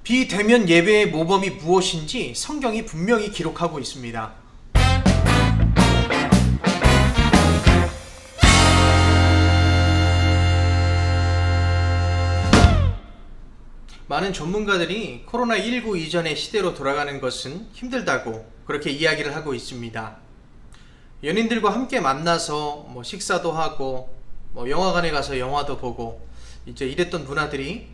비대면 예배의 모범이 무엇인지 성경이 분명히 기록하고 있습니다. 많은 전문가들이 코로나19 이전의 시대로 돌아가는 것은 힘들다고 그렇게 이야기를 하고 있습니다. 연인들과 함께 만나서 식사도 하고 영화관에 가서 영화도 보고 이제 이랬던 문화들이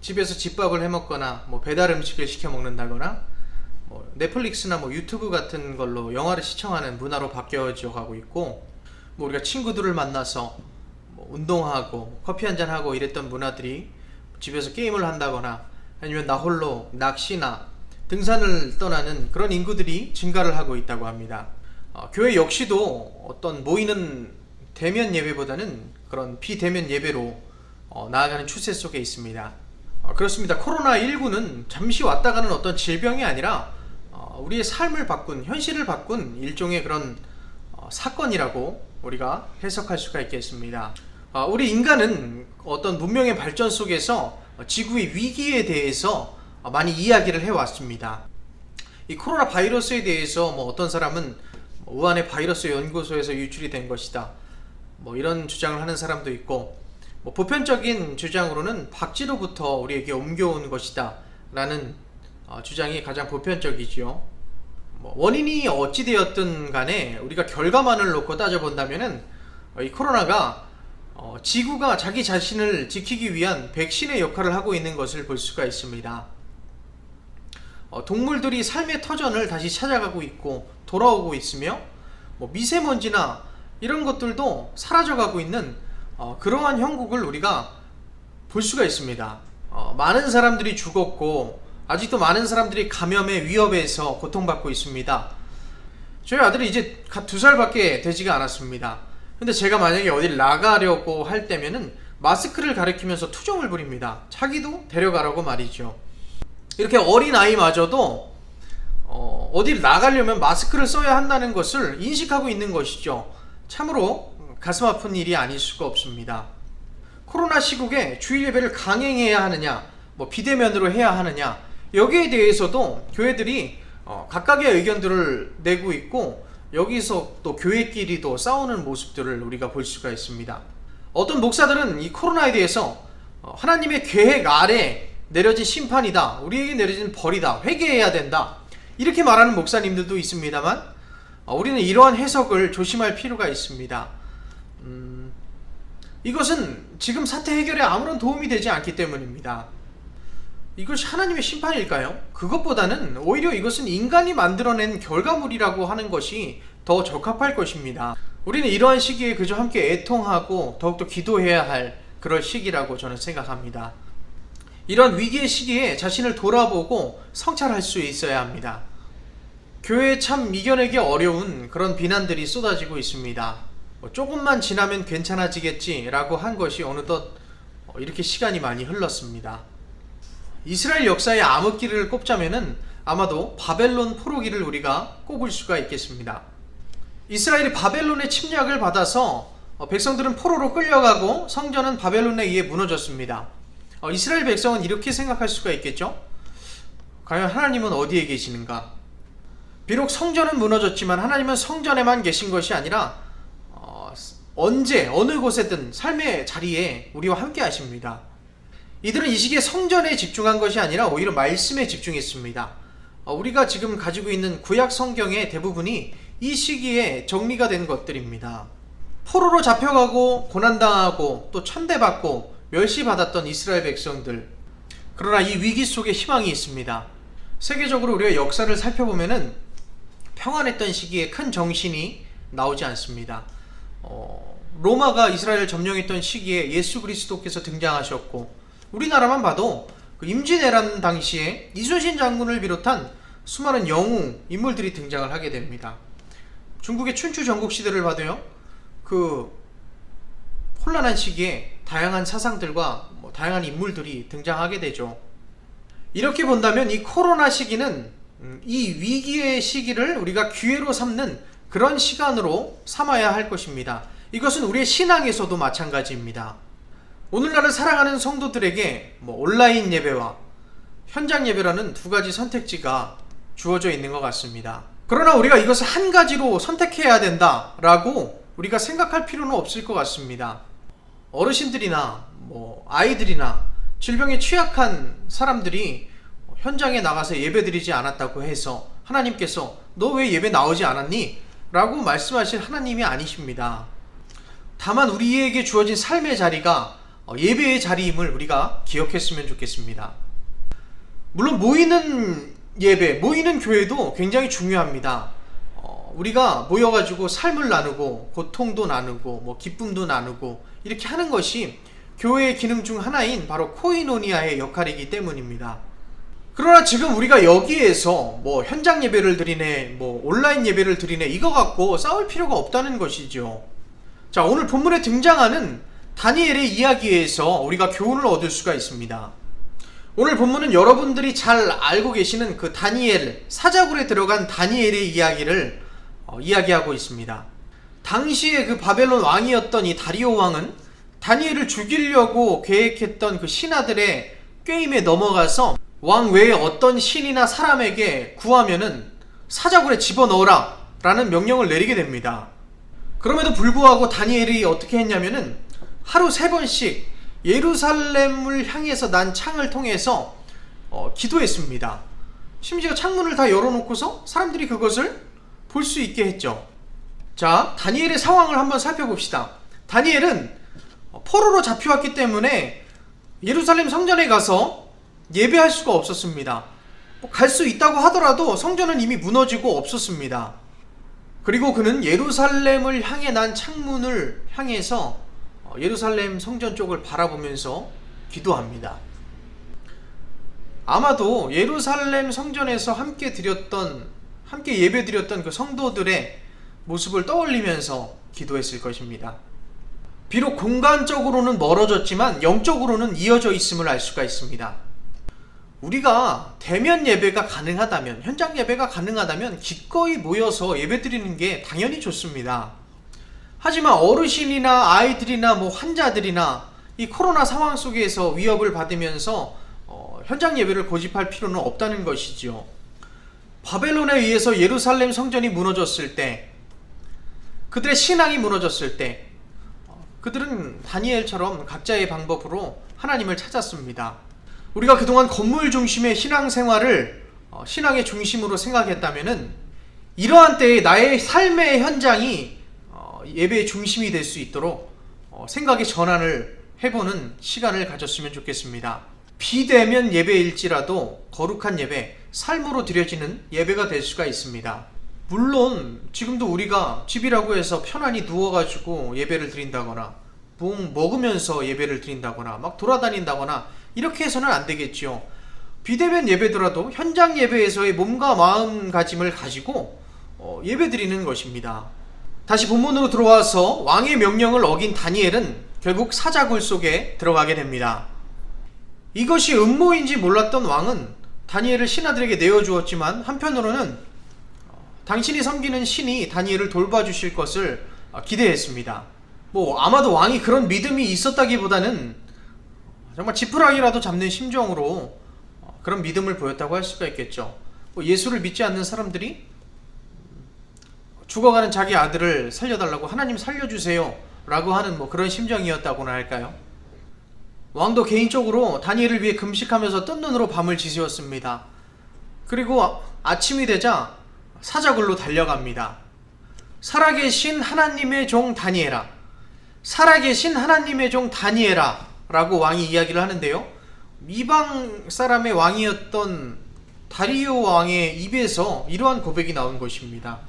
집에서 집밥을 해 먹거나 배달 음식을 시켜 먹는다거나 넷플릭스나 유튜브 같은 걸로 영화를 시청하는 문화로 바뀌어져 가고 있고, 우리가 친구들을 만나서 운동하고 커피 한잔 하고 이랬던 문화들이 집에서 게임을 한다거나 아니면 나 홀로 낚시나 등산을 떠나는 그런 인구들이 증가를 하고 있다고 합니다. 교회 역시도 어떤 모이는 대면 예배보다는 그런 비대면 예배로 나아가는 추세 속에 있습니다. 그렇습니다. 코로나19는 잠시 왔다 가는 어떤 질병이 아니라 우리의 삶을 바꾼, 현실을 바꾼 일종의 그런 사건이라고 우리가 해석할 수가 있겠습니다. 우리 인간은 어떤 문명의 발전 속에서 지구의 위기에 대해서 많이 이야기를 해왔습니다. 이 코로나 바이러스에 대해서 어떤 사람은 우한의 바이러스 연구소에서 유출이 된 것이다, 이런 주장을 하는 사람도 있고, 보편적인 주장으로는 박쥐로부터 우리에게 옮겨온 것이다 라는 주장이 가장 보편적이죠. 원인이 어찌 되었든 간에 우리가 결과만을 놓고 따져본다면은 이 코로나가 지구가 자기 자신을 지키기 위한 백신의 역할을 하고 있는 것을 볼 수가 있습니다. 동물들이 삶의 터전을 다시 찾아가고 있고 돌아오고 있으며, 미세먼지나 이런 것들도 사라져가고 있는 그러한 형국을 우리가 볼 수가 있습니다. 많은 사람들이 죽었고 아직도 많은 사람들이 감염의 위협에서 고통받고 있습니다. 저희 아들이 이제 2살밖에 되지가 않았습니다. 근데 제가 만약에 어딜 나가려고 할 때면은 마스크를 가리키면서 투정을 부립니다. 자기도 데려가라고 말이죠. 이렇게 어린 아이마저도 어딜 나가려면 마스크를 써야 한다는 것을 인식하고 있는 것이죠. 참으로 가슴 아픈 일이 아닐 수가 없습니다. 코로나 시국에 주일 예배를 강행해야 하느냐, 비대면으로 해야 하느냐, 여기에 대해서도 교회들이 각각의 의견들을 내고 있고, 여기서 또 교회끼리도 싸우는 모습들을 우리가 볼 수가 있습니다. 어떤 목사들은 이 코로나에 대해서 하나님의 계획 아래 내려진 심판이다, 우리에게 내려진 벌이다, 회개해야 된다, 이렇게 말하는 목사님들도 있습니다만, 우리는 이러한 해석을 조심할 필요가 있습니다. 이것은 지금 사태 해결에 아무런 도움이 되지 않기 때문입니다. 이것이 하나님의 심판일까요? 그것보다는 오히려 이것은 인간이 만들어낸 결과물이라고 하는 것이 더 적합할 것입니다. 우리는 이러한 시기에 그저 함께 애통하고 더욱더 기도해야 할 그럴 시기라고 저는 생각합니다. 이런 위기의 시기에 자신을 돌아보고 성찰할 수 있어야 합니다. 교회에 참 이겨내기 어려운 그런 비난들이 쏟아지고 있습니다. 조금만 지나면 괜찮아지겠지 라고 한 것이 어느덧 이렇게 시간이 많이 흘렀습니다. 이스라엘 역사의 암흑기를 꼽자면은 아마도 바벨론 포로기를 우리가 꼽을 수가 있겠습니다. 이스라엘이 바벨론의 침략을 받아서 백성들은 포로로 끌려가고 성전은 바벨론에 의해 무너졌습니다. 이스라엘 백성은 이렇게 생각할 수가 있겠죠? 과연 하나님은 어디에 계시는가? 비록 성전은 무너졌지만 하나님은 성전에만 계신 것이 아니라 언제 어느 곳에든 삶의 자리에 우리와 함께 하십니다. 이들은 이 시기에 성전에 집중한 것이 아니라 오히려 말씀에 집중했습니다. 우리가 지금 가지고 있는 구약 성경의 대부분이 이 시기에 정리가 된 것들입니다. 포로로 잡혀가고 고난당하고 또 천대받고 멸시받았던 이스라엘 백성들, 그러나 이 위기 속에 희망이 있습니다. 세계적으로 우리가 역사를 살펴보면은 평안했던 시기에 큰 정신이 나오지 않습니다. 로마가 이스라엘을 점령했던 시기에 예수 그리스도께서 등장하셨고, 우리나라만 봐도 그 임진왜란 당시에 이순신 장군을 비롯한 수많은 영웅 인물들이 등장을 하게 됩니다. 중국의 춘추 전국 시대를 봐도요, 그 혼란한 시기에 다양한 사상들과 다양한 인물들이 등장하게 되죠. 이렇게 본다면 이 코로나 시기는 이 위기의 시기를 우리가 기회로 삼는 그런 시간으로 삼아야 할 것입니다. 이것은 우리의 신앙에서도 마찬가지입니다. 오늘날을 살아가는 성도들에게 온라인 예배와 현장 예배라는 두 가지 선택지가 주어져 있는 것 같습니다. 그러나 우리가 이것을 한 가지로 선택해야 된다라고 우리가 생각할 필요는 없을 것 같습니다. 어르신들이나 아이들이나 질병에 취약한 사람들이 현장에 나가서 예배드리지 않았다고 해서 하나님께서 너 왜 예배 나오지 않았니? 라고 말씀하실 하나님이 아니십니다. 다만 우리에게 주어진 삶의 자리가 예배의 자리임을 우리가 기억했으면 좋겠습니다. 물론 모이는 예배, 모이는 교회도 굉장히 중요합니다. 우리가 모여가지고 삶을 나누고 고통도 나누고 기쁨도 나누고 이렇게 하는 것이 교회의 기능 중 하나인 바로 코이노니아의 역할이기 때문입니다. 그러나 지금 우리가 여기에서 현장 예배를 드리네, 온라인 예배를 드리네 이거 갖고 싸울 필요가 없다는 것이죠. 자, 오늘 본문에 등장하는 다니엘의 이야기에서 우리가 교훈을 얻을 수가 있습니다. 오늘 본문은 여러분들이 잘 알고 계시는 그 다니엘, 사자굴에 들어간 다니엘의 이야기를 이야기하고 있습니다. 당시에 그 바벨론 왕이었던 이 다리오 왕은 다니엘을 죽이려고 계획했던 그 신하들의 꾀임에 넘어가서 왕 외에 어떤 신이나 사람에게 구하면은 사자굴에 집어넣어라 라는 명령을 내리게 됩니다. 그럼에도 불구하고 다니엘이 어떻게 했냐면은 하루 3번씩 예루살렘을 향해서 난 창을 통해서 기도했습니다. 심지어 창문을 다 열어놓고서 사람들이 그것을 볼 수 있게 했죠. 자, 다니엘의 상황을 한번 살펴봅시다. 다니엘은 포로로 잡혀왔기 때문에 예루살렘 성전에 가서 예배할 수가 없었습니다. 갈 수 있다고 하더라도 성전은 이미 무너지고 없었습니다. 그리고 그는 예루살렘을 향해 난 창문을 향해서 예루살렘 성전 쪽을 바라보면서 기도합니다. 아마도 예루살렘 성전에서 함께 예배드렸던 그 성도들의 모습을 떠올리면서 기도했을 것입니다. 비록 공간적으로는 멀어졌지만 영적으로는 이어져 있음을 알 수가 있습니다. 우리가 대면 예배가 가능하다면, 현장 예배가 가능하다면 기꺼이 모여서 예배드리는 게 당연히 좋습니다. 하지만 어르신이나 아이들이나 환자들이나 이 코로나 상황 속에서 위협을 받으면서 현장 예배를 고집할 필요는 없다는 것이죠. 바벨론에 의해서 예루살렘 성전이 무너졌을 때, 그들의 신앙이 무너졌을 때 그들은 다니엘처럼 각자의 방법으로 하나님을 찾았습니다. 우리가 그동안 건물 중심의 신앙생활을 신앙의 중심으로 생각했다면은 이러한 때에 나의 삶의 현장이 예배의 중심이 될 수 있도록 생각의 전환을 해보는 시간을 가졌으면 좋겠습니다. 비대면 예배일지라도 거룩한 예배, 삶으로 드려지는 예배가 될 수가 있습니다. 물론 지금도 우리가 집이라고 해서 편안히 누워가지고 예배를 드린다거나 먹으면서 예배를 드린다거나 막 돌아다닌다거나 이렇게 해서는 안 되겠죠. 비대면 예배더라도 현장 예배에서의 몸과 마음가짐을 가지고 예배 드리는 것입니다. 다시 본문으로 들어와서 왕의 명령을 어긴 다니엘은 결국 사자굴 속에 들어가게 됩니다. 이것이 음모인지 몰랐던 왕은 다니엘을 신하들에게 내어주었지만 한편으로는 당신이 섬기는 신이 다니엘을 돌봐주실 것을 기대했습니다. 아마도 왕이 그런 믿음이 있었다기보다는 정말 지푸라기라도 잡는 심정으로 그런 믿음을 보였다고 할 수가 있겠죠. 예수를 믿지 않는 사람들이 죽어가는 자기 아들을 살려달라고 하나님 살려주세요 라고 하는 그런 심정이었다고나 할까요? 왕도 개인적으로 다니엘을 위해 금식하면서 뜬 눈으로 밤을 지새웠습니다. 그리고 아침이 되자 사자굴로 달려갑니다. 살아계신 하나님의 종 다니엘아, 살아계신 하나님의 종 다니엘아 라고 왕이 이야기를 하는데요, 이방 사람의 왕이었던 다리오 왕의 입에서 이러한 고백이 나온 것입니다.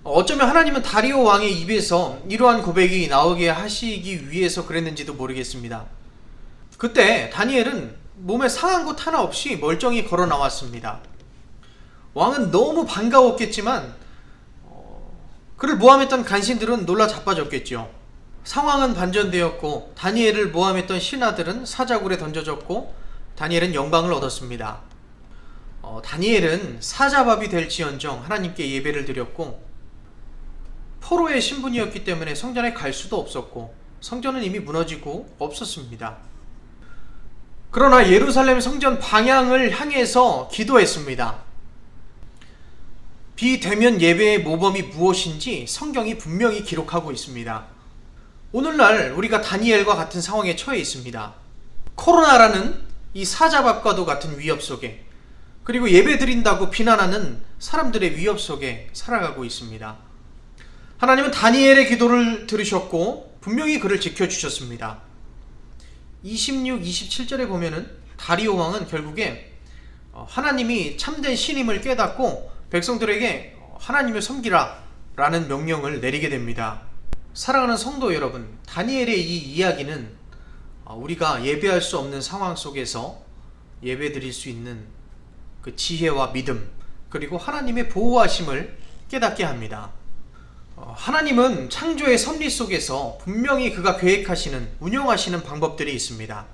어쩌면 하나님은 다리오 왕의 입에서 이러한 고백이 나오게 하시기 위해서 그랬는지도 모르겠습니다. 그때 다니엘은 몸에 상한 곳 하나 없이 멀쩡히 걸어 나왔습니다. 왕은 너무 반가웠겠지만 그를 모함했던 간신들은 놀라 자빠졌겠죠. 상황은 반전되었고 다니엘을 모함했던 신하들은 사자굴에 던져졌고 다니엘은 영광을 얻었습니다. 다니엘은 사자밥이 될지언정 하나님께 예배를 드렸고 포로의 신분이었기 때문에 성전에 갈 수도 없었고 성전은 이미 무너지고 없었습니다. 그러나 예루살렘 성전 방향을 향해서 기도했습니다. 비대면 예배의 모범이 무엇인지 성경이 분명히 기록하고 있습니다. 오늘날 우리가 다니엘과 같은 상황에 처해 있습니다. 코로나라는 이 사자밥과도 같은 위협 속에, 그리고 예배 드린다고 비난하는 사람들의 위협 속에 살아가고 있습니다. 하나님은 다니엘의 기도를 들으셨고 분명히 그를 지켜주셨습니다. 26, 27절에 보면은 다리오 왕은 결국에 하나님이 참된 신임을 깨닫고 백성들에게 하나님을 섬기라 라는 명령을 내리게 됩니다. 사랑하는 성도 여러분, 다니엘의 이 이야기는 우리가 예배할 수 없는 상황 속에서 예배 드릴 수 있는 그 지혜와 믿음, 그리고 하나님의 보호하심을 깨닫게 합니다. 하나님은 창조의 섭리 속에서 분명히 그가 계획하시는, 운영하시는 방법들이 있습니다.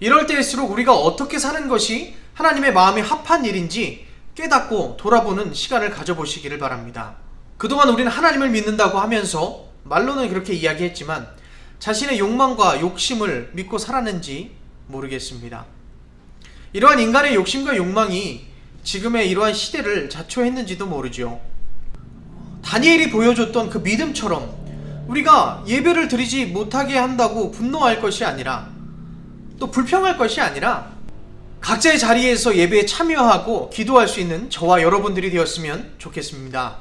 이럴 때일수록 우리가 어떻게 사는 것이 하나님의 마음에 합한 일인지 깨닫고 돌아보는 시간을 가져보시기를 바랍니다. 그동안 우리는 하나님을 믿는다고 하면서 말로는 그렇게 이야기했지만 자신의 욕망과 욕심을 믿고 살았는지 모르겠습니다. 이러한 인간의 욕심과 욕망이 지금의 이러한 시대를 자초했는지도 모르죠. 다니엘이 보여줬던 그 믿음처럼 우리가 예배를 드리지 못하게 한다고 분노할 것이 아니라, 또 불평할 것이 아니라 각자의 자리에서 예배에 참여하고 기도할 수 있는 저와 여러분들이 되었으면 좋겠습니다.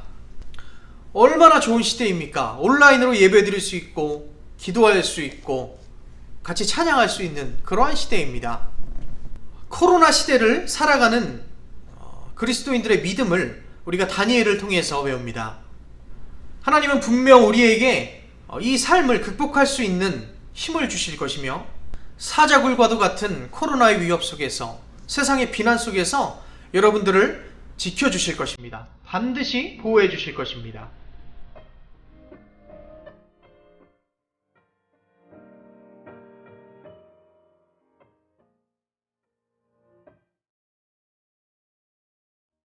얼마나 좋은 시대입니까? 온라인으로 예배 드릴 수 있고 기도할 수 있고 같이 찬양할 수 있는 그러한 시대입니다. 코로나 시대를 살아가는 그리스도인들의 믿음을 우리가 다니엘을 통해서 배웁니다. 하나님은 분명 우리에게 이 삶을 극복할 수 있는 힘을 주실 것이며, 사자굴과도 같은 코로나의 위협 속에서, 세상의 비난 속에서 여러분들을 지켜주실 것입니다. 반드시 보호해 주실 것입니다.